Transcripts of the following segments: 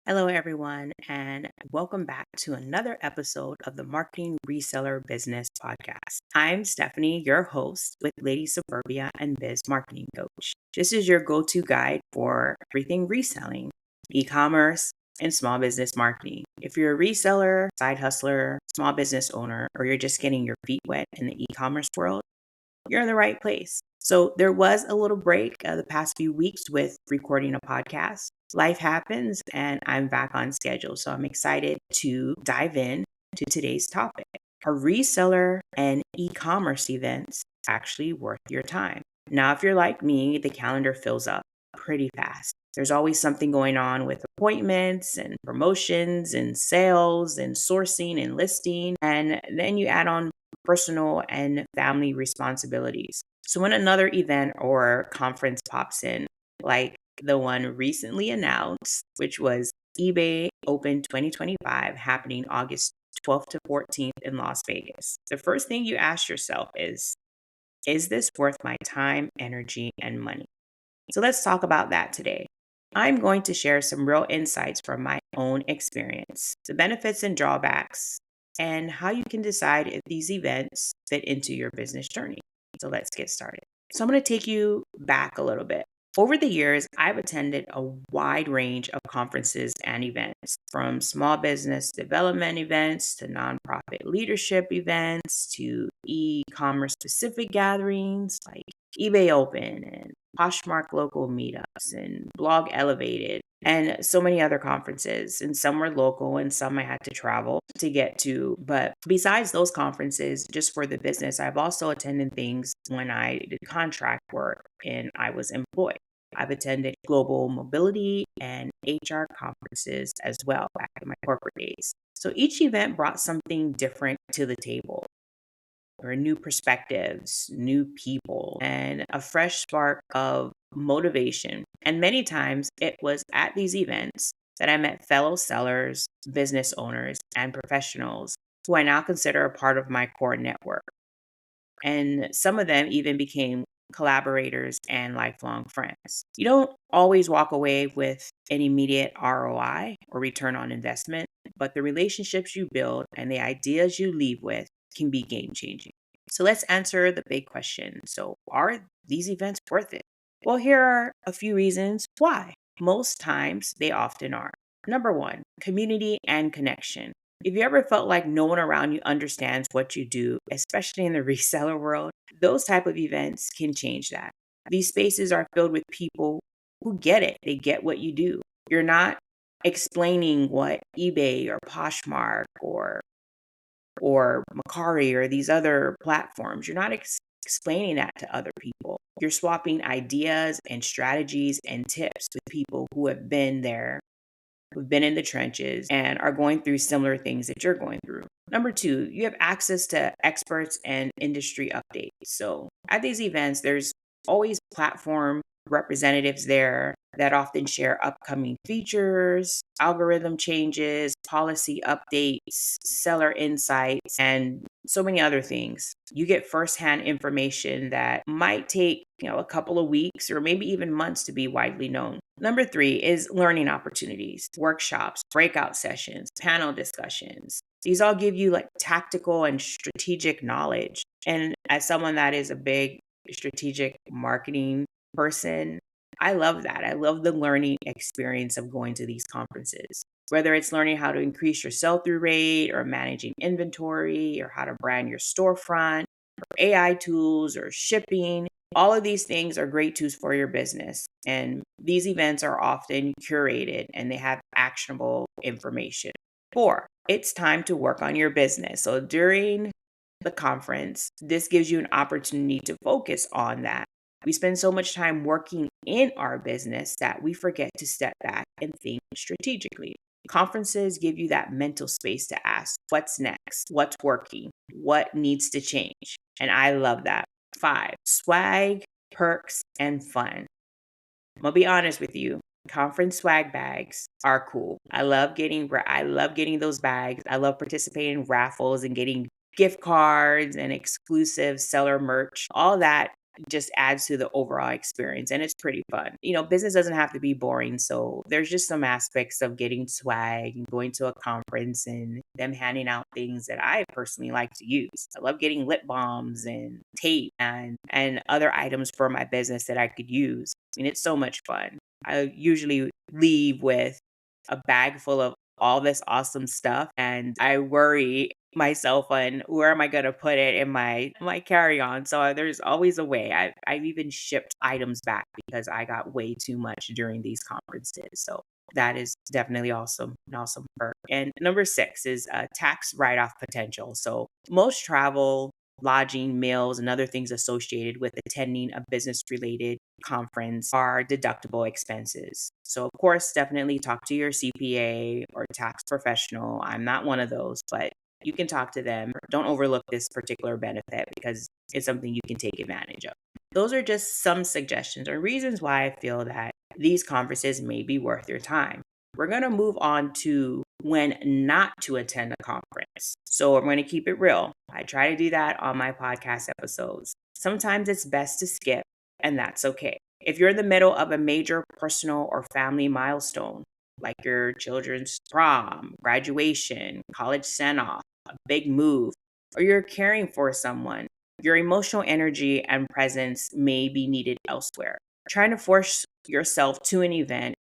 Hello, everyone, and welcome back to another episode of the Marketing Reseller Business Podcast. I'm Stephanie, your host with Lady Suburbia and Biz Marketing Coach. This is your go to guide for everything reselling, e commerce, and small business marketing. If you're a reseller, side hustler, small business owner, or you're just getting your feet wet in the e commerce world, you're in the right place. So there was a little break the past few weeks with recording a podcast. Life happens and I'm back on schedule. So I'm excited to dive in to today's topic. Are reseller and e-commerce events actually worth your time? Now, if you're like me, the calendar fills up pretty fast. There's always something going on with appointments and promotions and sales and sourcing and listing. And then you add on personal and family responsibilities. So when another event or conference pops in, like the one recently announced, which was eBay Open 2025 happening August 12th to 14th in Las Vegas, the first thing you ask yourself is this worth my time, energy, and money? So let's talk about that today. I'm going to share some real insights from my own experience, the benefits and drawbacks, and how you can decide if these events fit into your business journey. So let's get started. So I'm going to take you back a little bit. Over the years, I've attended a wide range of conferences and events, from small business development events to nonprofit leadership events to e-commerce specific gatherings like eBay Open and Poshmark local meetups and Blog Elevated and so many other conferences. And some were local and some I had to travel to get to. But besides those conferences, just for the business, I've also attended things when I did contract work and I was employed. I've attended global mobility and HR conferences as well back in my corporate days. So each event brought something different to the table, or new perspectives, new people, and a fresh spark of motivation. And many times it was at these events that I met fellow sellers, business owners, and professionals who I now consider a part of my core network. And some of them even became collaborators and lifelong friends. You don't always walk away with an immediate ROI or return on investment, but the relationships you build and the ideas you leave with can be game changing. So let's answer the big question. So, are these events worth it? Well, here are a few reasons why. Most times, they often are. Number one, community and connection. If you ever felt like no one around you understands what you do, especially in the reseller world, those type of events can change that. These spaces are filled with people who get it. They get what you do. You're not explaining what eBay or Poshmark or Macari or these other platforms. You're not explaining that to other people. You're swapping ideas and strategies and tips with people who have been there, who've been in the trenches and are going through similar things that you're going through. Number two, you have access to experts and industry updates. So at these events, there's always platform representatives there that often share upcoming features, algorithm changes, policy updates, seller insights, and so many other things. You get firsthand information that might take, a couple of weeks or maybe even months to be widely known. Number three is learning opportunities, workshops, breakout sessions, panel discussions. These all give you like tactical and strategic knowledge. And as someone that is a big strategic marketing person, I love that. I love the learning experience of going to these conferences, whether it's learning how to increase your sell through rate or managing inventory or how to brand your storefront or AI tools or shipping. All of these things are great tools for your business. And these events are often curated and they have actionable information. Four, it's time to work on your business. So during the conference, this gives you an opportunity to focus on that. We spend so much time working in our business that we forget to step back and think strategically. Conferences give you that mental space to ask, what's next? What's working? What needs to change? And I love that. Five, swag, perks, and fun. I'm gonna be honest with you. Conference swag bags are cool. I love getting those bags. I love participating in raffles and getting gift cards and exclusive seller merch. All that just adds to the overall experience, and it's pretty fun. Business doesn't have to be boring. So there's just some aspects of getting swag and going to a conference and them handing out things that I personally like to use. I love getting lip balms and tape and other items for my business that I could use. It's so much fun. I usually leave with a bag full of all this awesome stuff, and I worry myself on where am I going to put it in my carry-on. So there's always a way. I've even shipped items back because I got way too much during these conferences. So that is definitely awesome, an awesome perk. And number 6 is tax write-off potential. So most travel, lodging, meals, and other things associated with attending a business-related conference are deductible expenses. So, of course, definitely talk to your CPA or tax professional. I'm not one of those, but you can talk to them. Don't overlook this particular benefit because it's something you can take advantage of. Those are just some suggestions or reasons why I feel that these conferences may be worth your time. We're going to move on to when not to attend a conference. So I'm going to keep it real. I try to do that on my podcast episodes. Sometimes it's best to skip, and that's okay. If you're in the middle of a major personal or family milestone, like your children's prom, graduation, college send-off, a big move, or you're caring for someone, your emotional energy and presence may be needed elsewhere. Trying to force yourself to an event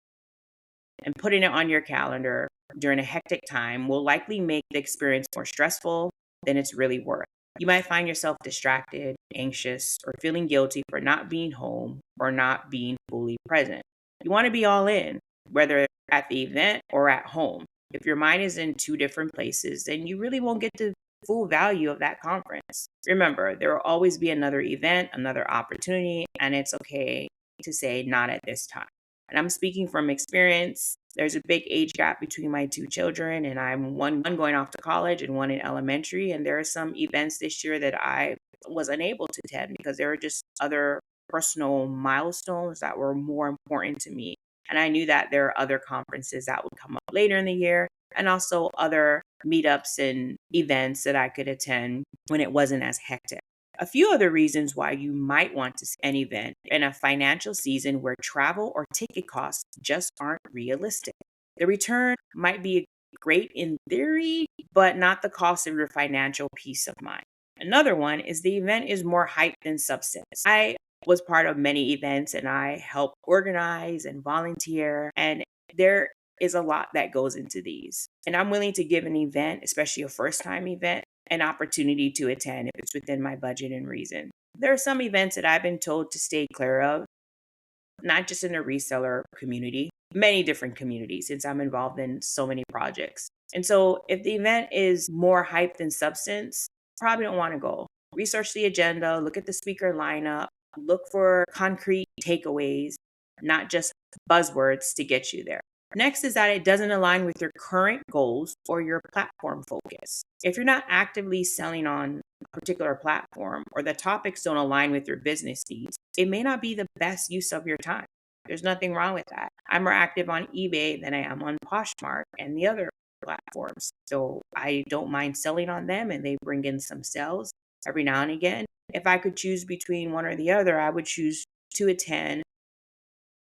and putting it on your calendar during a hectic time will likely make the experience more stressful than it's really worth. You might find yourself distracted, anxious, or feeling guilty for not being home or not being fully present. You want to be all in, whether at the event or at home. If your mind is in two different places, then you really won't get the full value of that conference. Remember, there will always be another event, another opportunity, and it's okay to say not at this time. And I'm speaking from experience. There's a big age gap between my two children, and I'm one going off to college and one in elementary. And there are some events this year that I was unable to attend because there were just other personal milestones that were more important to me. And I knew that there are other conferences that would come up later in the year and also other meetups and events that I could attend when it wasn't as hectic. A few other reasons why you might want to see an event in a financial season where travel or ticket costs just aren't realistic. The return might be great in theory, but not the cost of your financial peace of mind. Another one is the event is more hype than substance. I was part of many events and I help organize and volunteer, and there is a lot that goes into these. And I'm willing to give an event, especially a first time event, an opportunity to attend if it's within my budget and reason. There are some events that I've been told to stay clear of, not just in the reseller community, many different communities since I'm involved in so many projects. And so if the event is more hype than substance, probably don't want to go. Research the agenda, look at the speaker lineup, look for concrete takeaways, not just buzzwords to get you there. Next is that it doesn't align with your current goals or your platform focus. If you're not actively selling on a particular platform or the topics don't align with your business needs, it may not be the best use of your time. There's nothing wrong with that. I'm more active on eBay than I am on Poshmark and the other platforms. So I don't mind selling on them and they bring in some sales every now and again. If I could choose between one or the other, I would choose to attend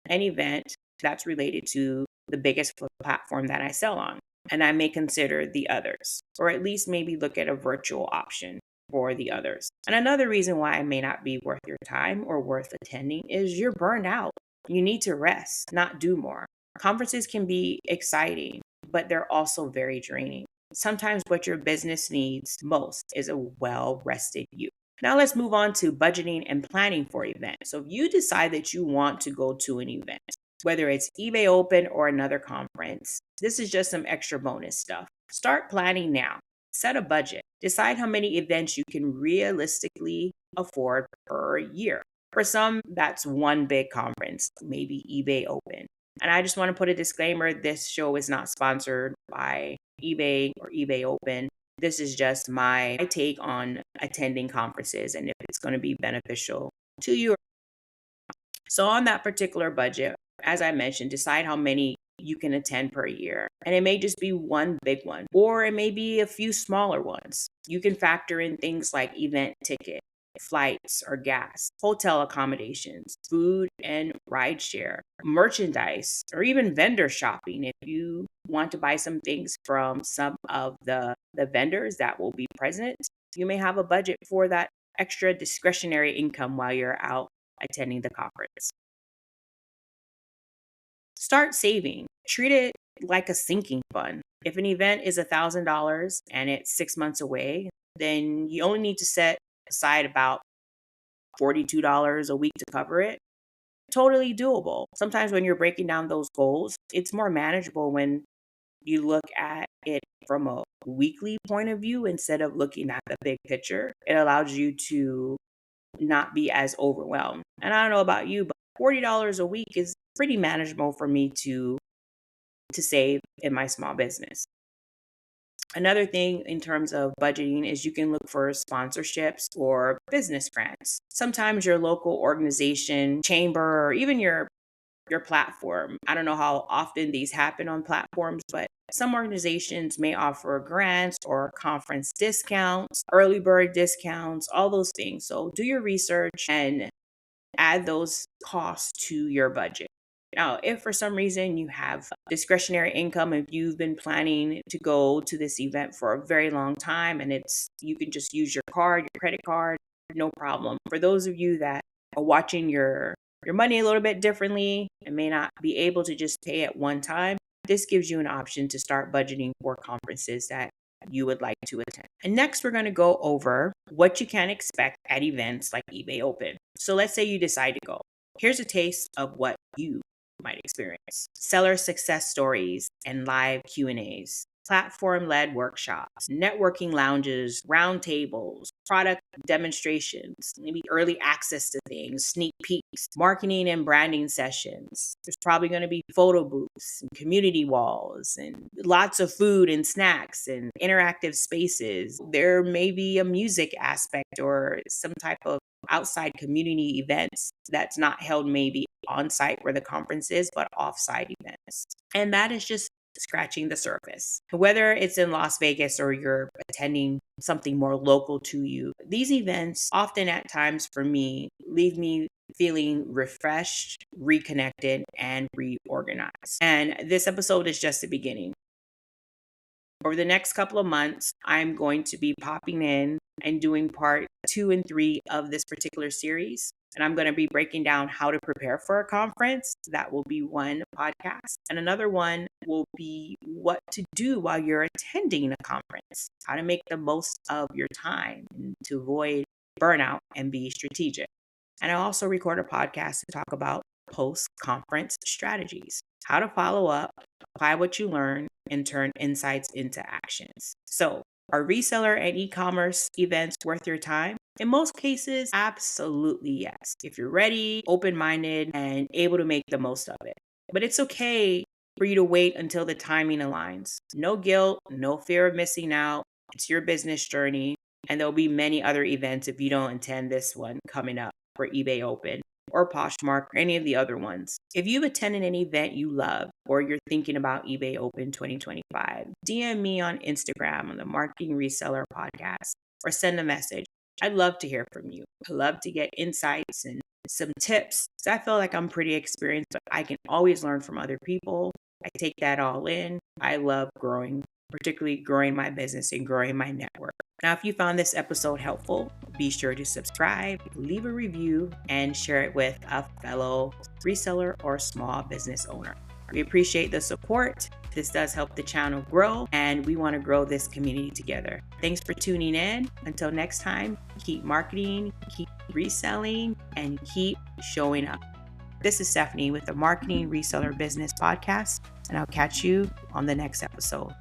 an event that's related to the biggest platform that I sell on. And I may consider the others, or at least maybe look at a virtual option for the others. And another reason why it may not be worth your time or worth attending is you're burned out. You need to rest, not do more. Conferences can be exciting, but they're also very draining. Sometimes what your business needs most is a well-rested you. Now let's move on to budgeting and planning for events. So if you decide that you want to go to an event, whether it's eBay Open or another conference, this is just some extra bonus stuff. Start planning now. Set a budget. Decide how many events you can realistically afford per year. For some, that's one big conference, maybe eBay Open. And I just want to put a disclaimer, this show is not sponsored by eBay or eBay Open. This is just my take on attending conferences and if it's going to be beneficial to you. So on that particular budget, as I mentioned, decide how many you can attend per year. And it may just be one big one, or it may be a few smaller ones. You can factor in things like event ticket, flights or gas, hotel accommodations, food and rideshare, merchandise, or even vendor shopping. If you want to buy some things from some of the vendors that will be present, you may have a budget for that extra discretionary income while you're out attending the conference. Start saving. Treat it like a sinking fund. If an event is $1,000 and it's 6 months away, then you only need to set aside about $42 a week to cover it. Totally doable. Sometimes when you're breaking down those goals, it's more manageable when you look at it from a weekly point of view instead of looking at the big picture. It allows you to not be as overwhelmed. And I don't know about you, but $40 a week is pretty manageable for me to save in my small business. Another thing in terms of budgeting is you can look for sponsorships or business grants. Sometimes your local organization, chamber, or even your platform. I don't know how often these happen on platforms, but some organizations may offer grants or conference discounts, early bird discounts, all those things. So do your research and add those costs to your budget. Now, if for some reason you have discretionary income, if you've been planning to go to this event for a very long time and you can just use your card, your credit card, no problem. For those of you that are watching your money a little bit differently and may not be able to just pay at one time, this gives you an option to start budgeting for conferences that you would like to attend. And next, we're going to go over what you can expect at events like eBay Open. So let's say you decide to go. Here's a taste of what you might experience. Seller success stories and live Q&As, platform-led workshops, networking lounges, roundtables, product demonstrations, maybe early access to things, sneak peeks, marketing and branding sessions. There's probably going to be photo booths and community walls and lots of food and snacks and interactive spaces. There may be a music aspect or some type of outside community events that's not held maybe on site where the conference is, but off-site events. And that is just scratching the surface. Whether it's in Las Vegas or you're attending something more local to you, these events often at times for me leave me feeling refreshed, reconnected, and reorganized. And this episode is just the beginning. Over the next couple of months, I'm going to be popping in and doing part 2 and 3 of this particular series. And I'm going to be breaking down how to prepare for a conference. That will be one podcast. And another one will be what to do while you're attending a conference, how to make the most of your time and to avoid burnout and be strategic. And I also record a podcast to talk about post-conference strategies, how to follow up, apply what you learn, and turn insights into actions. So, are reseller and e-commerce events worth your time? In most cases, absolutely yes. If you're ready, open-minded, and able to make the most of it. But it's okay for you to wait until the timing aligns. No guilt, no fear of missing out. It's your business journey, and there'll be many other events if you don't attend this one coming up for eBay Open or Poshmark or any of the other ones. If you've attended an event you love or you're thinking about eBay Open 2025, DM me on Instagram on the Marketing Reseller Podcast or send a message. I'd love to hear from you. I love to get insights and some tips. So I feel like I'm pretty experienced, but I can always learn from other people. I take that all in. I love growing, particularly growing my business and growing my network. Now, if you found this episode helpful, be sure to subscribe, leave a review, and share it with a fellow reseller or small business owner. We appreciate the support. This does help the channel grow, and we want to grow this community together. Thanks for tuning in. Until next time, keep marketing, keep reselling, and keep showing up. This is Stephanie with the Marketing Reseller Business Podcast, and I'll catch you on the next episode.